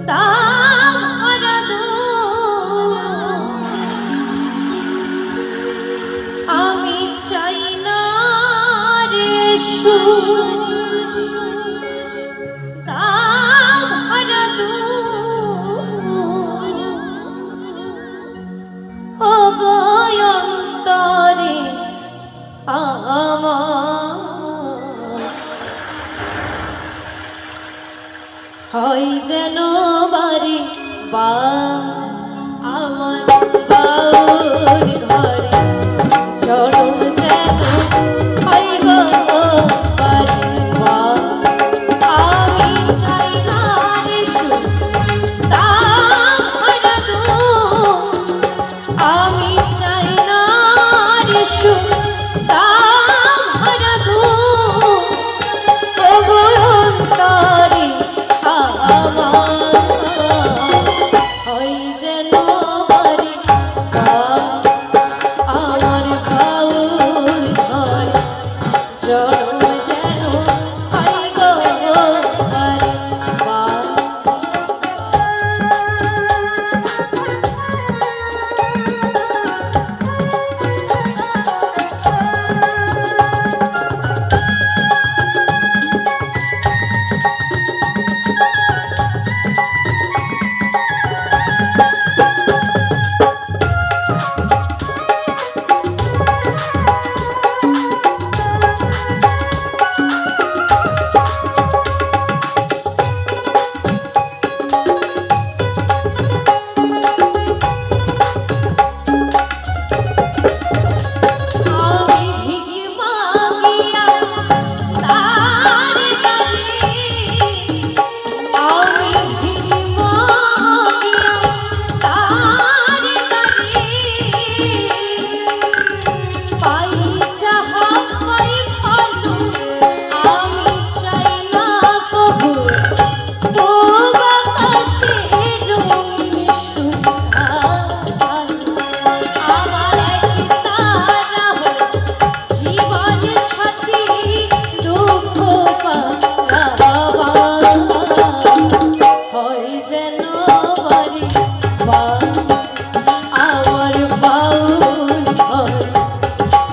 দাম হারাদো আমি চাই না রে দাম হারাদো ও গয়ন্তরে আমার হয় যেন বাড়ি বা আমার বাউর ঘরে চরণ যেন হয় গো বাড়ি বা আমি চাই না রে দাম হারাদো আমি চাই না রে দাম হারাদো ও গো অন্তরে হয় যেন বাড়ি আমার বাউল ঘরে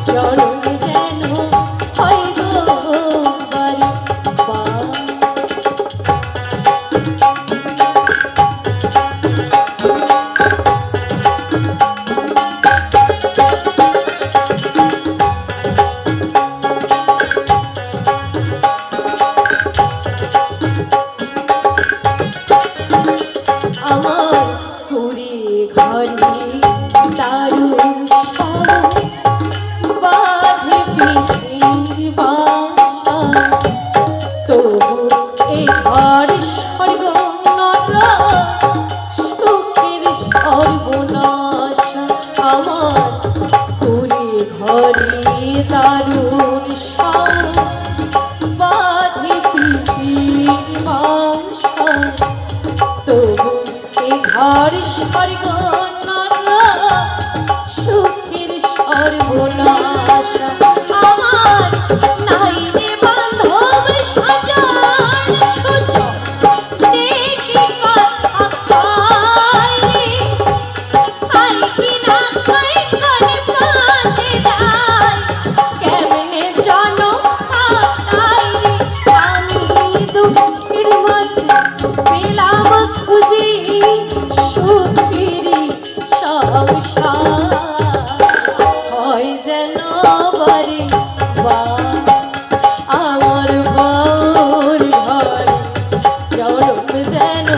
চরণ যেন হয় গো বাড়ি বা দারুণ বাধে তবু এ ঘর স্বর্গ সুখের সর্বনাশ আমার নাই রে বান্ধব সাজান সুজন দেখি কথা খাই রে খাই কি না খাই করে পাতে দাই কেমনে জানো খাই রে আমি দুঃখের মাঝে পেলাম খুঁজি সুখের সংসার হয় যেন বাড়ি বা আমার বাউর ঘরে চরণ যেন